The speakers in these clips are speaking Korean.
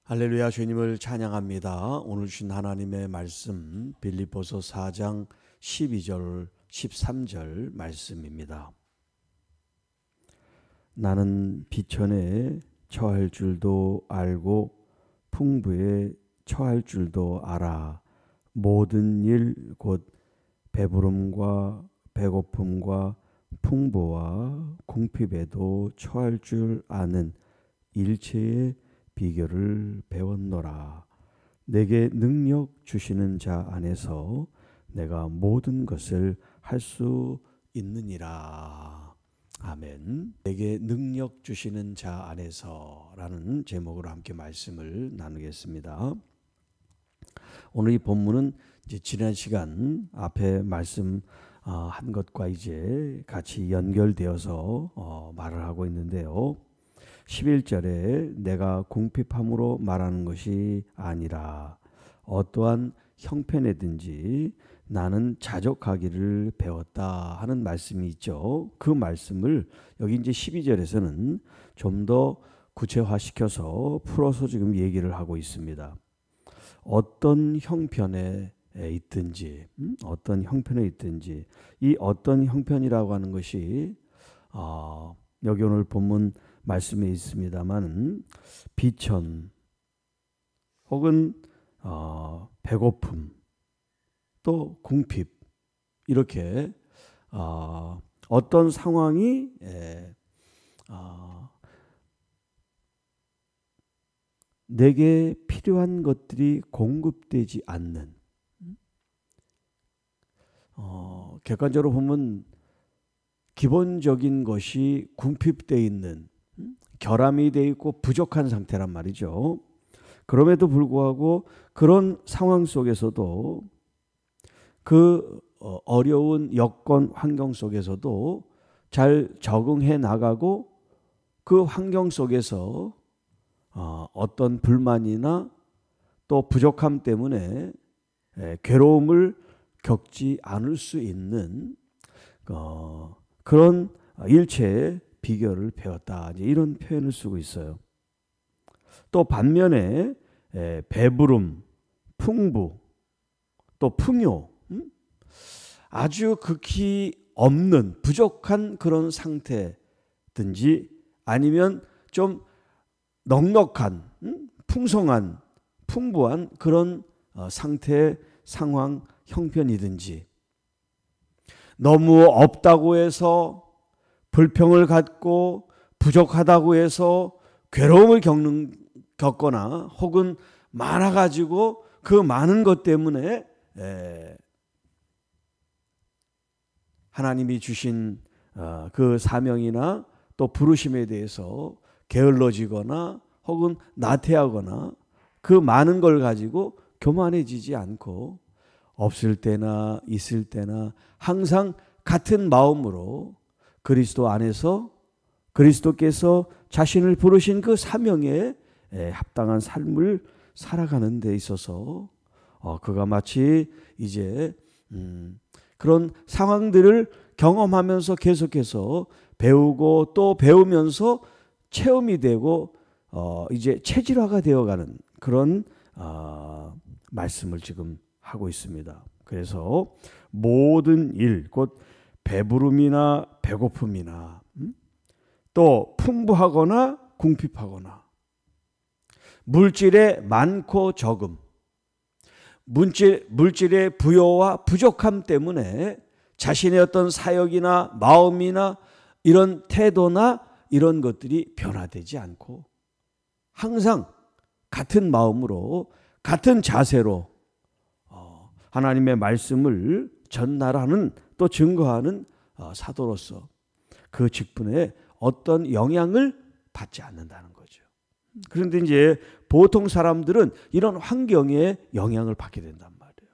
할렐루야. 주님을 찬양합니다. 오늘 주신 하나님의 말씀 빌립보서 4장 12절 13절 말씀입니다. 나는 비천에 처할 줄도 알고 풍부에 처할 줄도 알아. 모든 일 곧 배부름과 배고픔과 풍부와 궁핍에도 처할 줄 아는 일체의 비결을 배웠노라. 내게 능력 주시는 자 안에서 내가 모든 것을 할 수 있느니라. 아멘. 내게 능력 주시는 자 안에서 라는 제목으로 함께 말씀을 나누겠습니다. 오늘 이 본문은 이제 지난 시간 앞에 말씀 한 것과 이제 같이 연결되어서 말을 하고 있는데요. 11절에 내가 궁핍함으로 말하는 것이 아니라 어떠한 형편에든지 나는 자족하기를 배웠다 하는 말씀이 있죠. 그 말씀을 여기 이제 12절에서는 좀 더 구체화시켜서 풀어서 지금 얘기를 하고 있습니다. 어떤 형편에 있든지 어떤 형편에 있든지 이 어떤 형편이라고 하는 것이 여기 오늘 본문 말씀에 있습니다만 비천 혹은 배고픔 또 궁핍 이렇게 어떤 상황이 내게 필요한 것들이 공급되지 않는 객관적으로 보면 기본적인 것이 궁핍되어 있는 결함이 되어 있고 부족한 상태란 말이죠. 그럼에도 불구하고 그런 상황 속에서도 그 어려운 여건 환경 속에서도 잘 적응해 나가고 그 환경 속에서 어떤 불만이나 또 부족함 때문에 괴로움을 겪지 않을 수 있는 그런 일체의 비결을 배웠다. 이런 표현을 쓰고 있어요. 또 반면에 배부름, 풍부, 또 풍요, 아주 극히 없는 부족한 그런 상태든지 아니면 좀 넉넉한, 풍성한, 풍부한 그런 상태, 상황, 형편이든지 너무 없다고 해서 불평을 갖고 부족하다고 해서 괴로움을 겪거나 혹은 많아가지고 그 많은 것 때문에 하나님이 주신 그 사명이나 또 부르심에 대해서 게을러지거나 혹은 나태하거나 그 많은 걸 가지고 교만해지지 않고 없을 때나 있을 때나 항상 같은 마음으로 그리스도 안에서 그리스도께서 자신을 부르신 그 사명에 합당한 삶을 살아가는 데 있어서 그가 마치 이제 그런 상황들을 경험하면서 계속해서 배우고 또 배우면서 체험이 되고 이제 체질화가 되어가는 그런 말씀을 지금 하고 있습니다. 그래서 모든 일, 곧 배부름이나 배고픔이나 또 풍부하거나 궁핍하거나 물질의 많고 적음, 물질의 부요와 부족함 때문에 자신의 어떤 사역이나 마음이나 이런 태도나 이런 것들이 변화되지 않고 항상 같은 마음으로 같은 자세로 하나님의 말씀을 전달하는 또 증거하는 사도로서 그 직분에 어떤 영향을 받지 않는다는 거죠. 그런데 이제 보통 사람들은 이런 환경에 영향을 받게 된단 말이에요.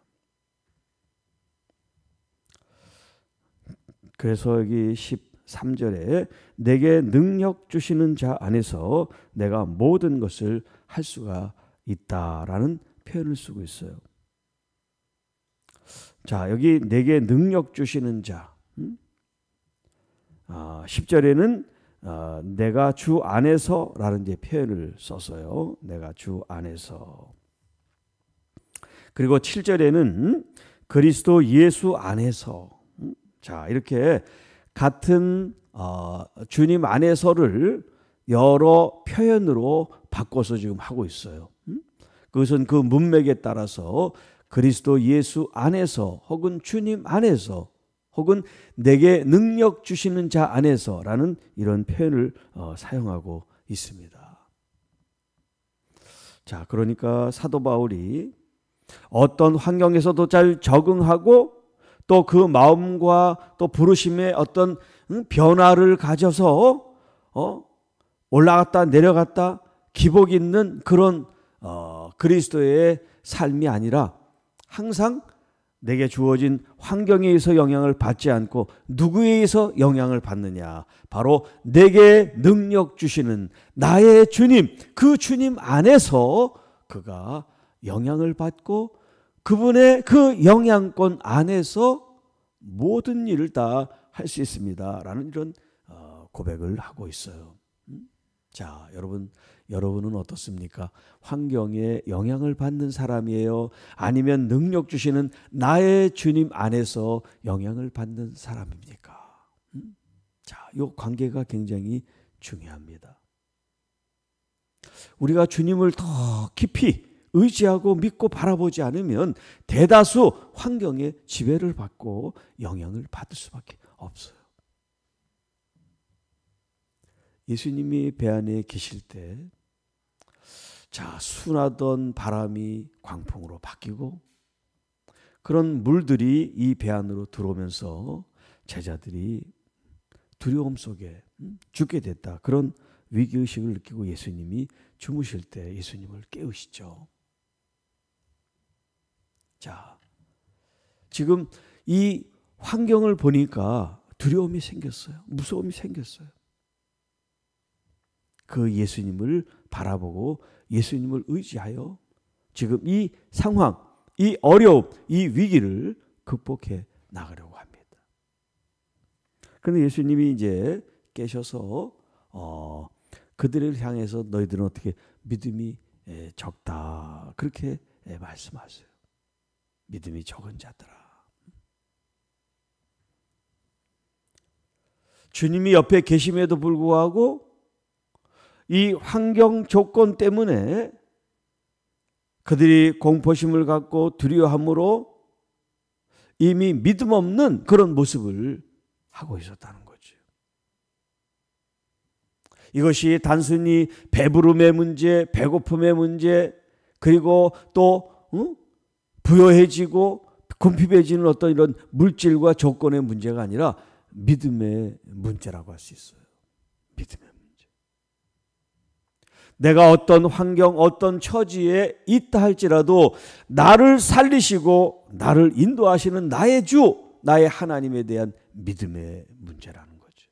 그래서 여기 13절에 내게 능력 주시는 자 안에서 내가 모든 것을 할 수가 있다라는 표현을 쓰고 있어요. 자, 여기 내게 능력 주시는 자 10절에는 내가 주 안에서라는 이제 표현을 써서요. 내가 주 안에서. 그리고 7절에는 그리스도 예수 안에서. 자, 이렇게 같은 주님 안에서를 여러 표현으로 바꿔서 지금 하고 있어요. 그것은 그 문맥에 따라서 그리스도 예수 안에서 혹은 주님 안에서 혹은 내게 능력 주시는 자 안에서라는 이런 표현을 사용하고 있습니다. 자, 그러니까 사도 바울이 어떤 환경에서도 잘 적응하고 또 그 마음과 또 부르심의 어떤 변화를 가져서 올라갔다 내려갔다 기복 있는 그런 그리스도의 삶이 아니라 항상 내게 주어진 환경에 의해서 영향을 받지 않고 누구에 의해서 영향을 받느냐? 바로 내게 능력 주시는 나의 주님, 그 주님 안에서 그가 영향을 받고 그분의 그 영향권 안에서 모든 일을 다 할 수 있습니다. 라는 이런 고백을 하고 있어요. 자, 여러분은 어떻습니까? 환경에 영향을 받는 사람이에요? 아니면 능력 주시는 나의 주님 안에서 영향을 받는 사람입니까? 자, 이 관계가 굉장히 중요합니다. 우리가 주님을 더 깊이 의지하고 믿고 바라보지 않으면 대다수 환경에 지배를 받고 영향을 받을 수밖에 없어요. 예수님이 배 안에 계실 때 자, 순하던 바람이 광풍으로 바뀌고 그런 물들이 이 배 안으로 들어오면서 제자들이 두려움 속에 죽게 됐다. 그런 위기의식을 느끼고 예수님이 주무실 때 예수님을 깨우시죠. 자, 지금 이 환경을 보니까 두려움이 생겼어요. 무서움이 생겼어요. 그 예수님을 바라보고 예수님을 의지하여 지금 이 상황, 이 어려움, 이 위기를 극복해 나가려고 합니다. 그런데 예수님이 이제 깨셔서 그들을 향해서 너희들은 어떻게 믿음이 적다 그렇게 말씀하세요. 믿음이 적은 자들아. 주님이 옆에 계심에도 불구하고 이 환경 조건 때문에 그들이 공포심을 갖고 두려워함으로 이미 믿음 없는 그런 모습을 하고 있었다는 거죠. 이것이 단순히 배부름의 문제, 배고픔의 문제, 그리고 또 부여해지고 궁핍해지는 어떤 이런 물질과 조건의 문제가 아니라 믿음의 문제라고 할 수 있어요. 믿음의 문제. 내가 어떤 환경, 어떤 처지에 있다 할지라도 나를 살리시고 나를 인도하시는 나의 주, 나의 하나님에 대한 믿음의 문제라는 거죠.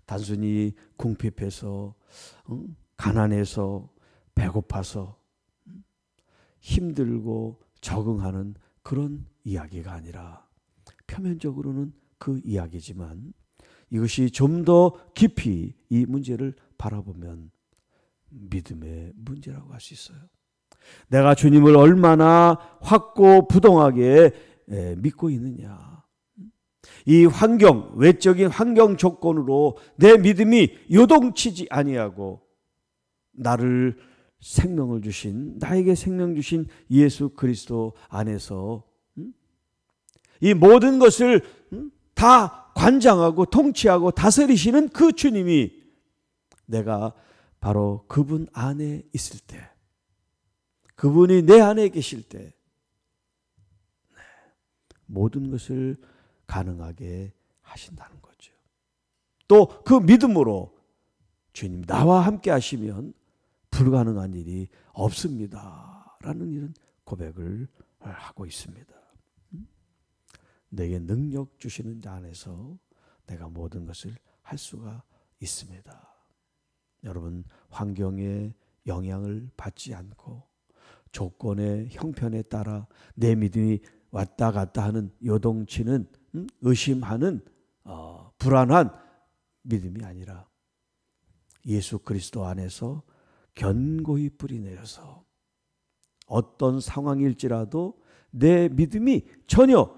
단순히 궁핍해서, 가난해서, 배고파서 힘들고 적응하는 그런 이야기가 아니라 표면적으로는 그 이야기지만 이것이 좀 더 깊이 이 문제를 바라보면 믿음의 문제라고 할 수 있어요. 내가 주님을 얼마나 확고부동하게 믿고 있느냐. 이 환경, 외적인 환경 조건으로 내 믿음이 요동치지 아니하고 나를 생명을 주신, 나에게 생명 주신 예수 그리스도 안에서 이 모든 것을 다 관장하고 통치하고 다스리시는 그 주님이 내가 바로 그분 안에 있을 때, 그분이 내 안에 계실 때 모든 것을 가능하게 하신다는 거죠. 또 그 믿음으로 주님 나와 함께 하시면 불가능한 일이 없습니다. 라는 이런 고백을 하고 있습니다. 내게 능력 주시는 자 안에서 내가 모든 것을 할 수가 있습니다. 여러분, 환경에 영향을 받지 않고 조건의 형편에 따라 내 믿음이 왔다 갔다 하는 요동치는 의심하는 불안한 믿음이 아니라 예수 그리스도 안에서 견고히 뿌리내려서 어떤 상황일지라도 내 믿음이 전혀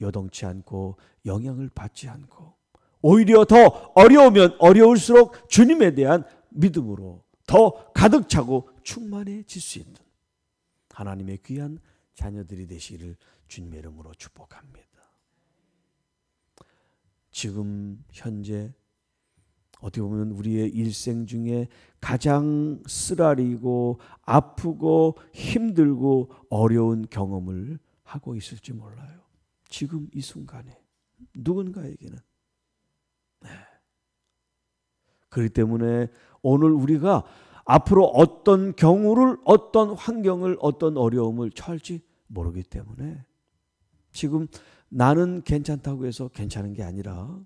요동치 않고 영향을 받지 않고 오히려 더 어려우면 어려울수록 주님에 대한 믿음으로 더 가득 차고 충만해질 수 있는 하나님의 귀한 자녀들이 되시기를 주님의 이름으로 축복합니다. 지금 현재 어떻게 보면 우리의 일생 중에 가장 쓰라리고 아프고 힘들고 어려운 경험을 하고 있을지 몰라요. 지금 이 순간에 누군가에게는. 네. 그렇기 때문에 오늘 우리가 앞으로 어떤 경우를, 어떤 환경을, 어떤 어려움을 처할지 모르기 때문에 지금 나는 괜찮다고 해서 괜찮은 게 아니라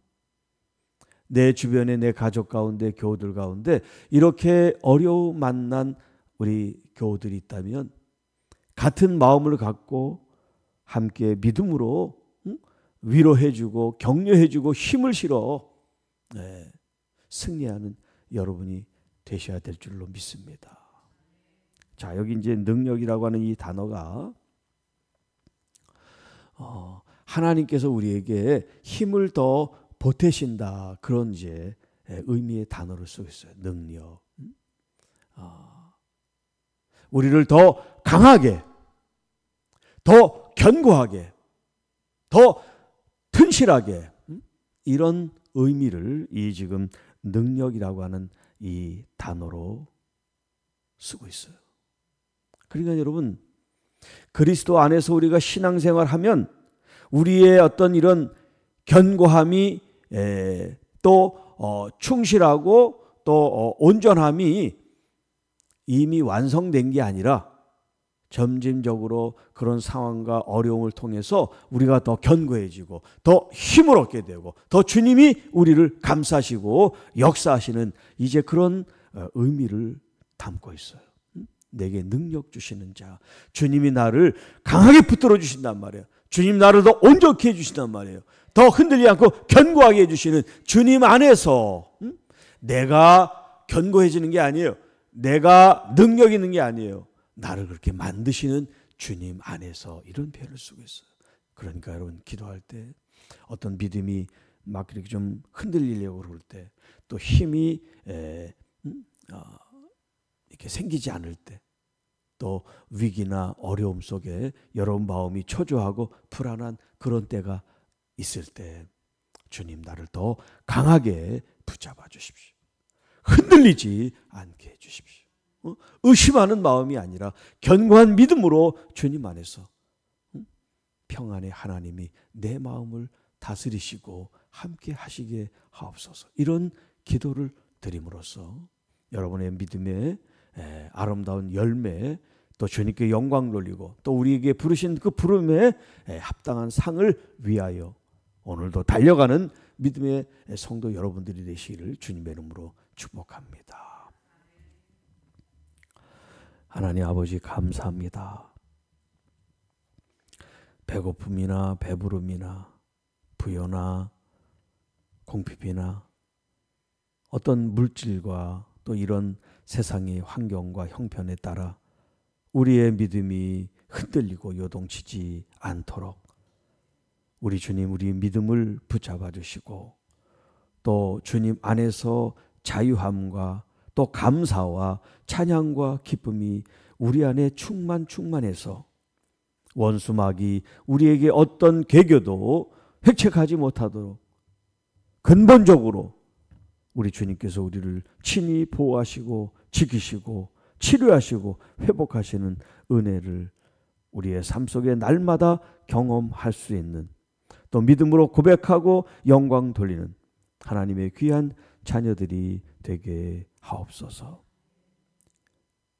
내 주변에 내 가족 가운데 교우들 가운데 이렇게 어려움 만난 우리 교우들이 있다면 같은 마음을 갖고 함께 믿음으로 위로해주고 격려해주고 힘을 실어 승리하는 여러분이 되셔야 될 줄로 믿습니다. 자, 여기 이제 능력이라고 하는 이 단어가 하나님께서 우리에게 힘을 더 보태신다, 그런 이제 의미의 단어를 쓰고 있어요. 능력. 우리를 더 강하게, 더 견고하게, 더 튼실하게, 이런 의미를 이 지금 능력이라고 하는 이 단어로 쓰고 있어요. 그러니까 여러분, 그리스도 안에서 우리가 신앙생활하면 우리의 어떤 이런 견고함이 또 충실하고 또 온전함이 이미 완성된 게 아니라 점진적으로 그런 상황과 어려움을 통해서 우리가 더 견고해지고 더 힘을 얻게 되고 더 주님이 우리를 감싸시고 역사하시는 이제 그런 의미를 담고 있어요. 내게 능력 주시는 자, 주님이 나를 강하게 붙들어 주신단 말이에요. 주님 나를 더 온전케 해주신단 말이에요. 더 흔들리지 않고 견고하게 해주시는 주님 안에서 내가 견고해지는 게 아니에요. 내가 능력 있는 게 아니에요. 나를 그렇게 만드시는 주님 안에서, 이런 표현을 쓰고 있어요. 그러니까 여러분, 기도할 때 어떤 믿음이 막 이렇게 좀 흔들리려고 그럴 때, 또 힘이 이렇게 생기지 않을 때, 또 위기나 어려움 속에 여러분 마음이 초조하고 불안한 그런 때가 있을 때 주님 나를 더 강하게 붙잡아 주십시오. 흔들리지 않게 해주십시오. 의심하는 마음이 아니라 견고한 믿음으로 주님 안에서 평안의 하나님이 내 마음을 다스리시고 함께 하시게 하옵소서. 이런 기도를 드림으로써 여러분의 믿음의 아름다운 열매, 또 주님께 영광 돌리고 또 우리에게 부르신 그 부름에 합당한 상을 위하여 오늘도 달려가는 믿음의 성도 여러분들이 되시기를 주님의 이름으로 축복합니다. 하나님 아버지, 감사합니다. 배고픔이나 배부름이나 부여나 공핍이나 어떤 물질과 또 이런 세상의 환경과 형편에 따라 우리의 믿음이 흔들리고 요동치지 않도록 우리 주님, 우리 믿음을 붙잡아 주시고 또 주님 안에서 자유함과 또 감사와 찬양과 기쁨이 우리 안에 충만해서 원수마귀 우리에게 어떤 괴교도 획책하지 못하도록 근본적으로 우리 주님께서 우리를 친히 보호하시고 지키시고 치료하시고 회복하시는 은혜를 우리의 삶 속에 날마다 경험할 수 있는, 또 믿음으로 고백하고 영광 돌리는 하나님의 귀한 자녀들이 되게 하옵소서.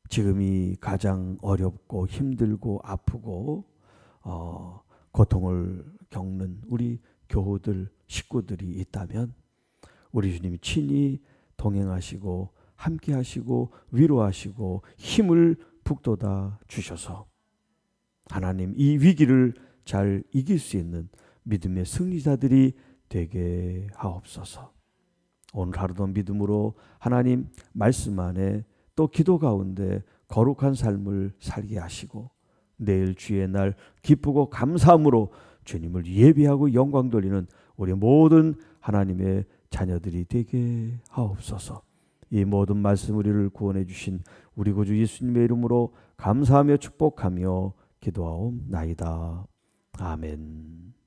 지금이 가장 어렵고 힘들고 아프고 고통을 겪는 우리 교우들, 식구들이 있다면 우리 주님이 친히 동행하시고 함께 하시고 위로하시고 힘을 북돋아 주셔서 하나님 이 위기를 잘 이길 수 있는 믿음의 승리자들이 되게 하옵소서. 오늘 하루도 믿음으로 하나님 말씀 안에 또 기도 가운데 거룩한 삶을 살게 하시고 내일 주의 날 기쁘고 감사함으로 주님을 예배하고 영광 돌리는 우리 모든 하나님의 자녀들이 되게 하옵소서. 이 모든 말씀 우리를 구원해 주신 우리 구주 예수님의 이름으로 감사하며 축복하며 기도하옵나이다. 아멘.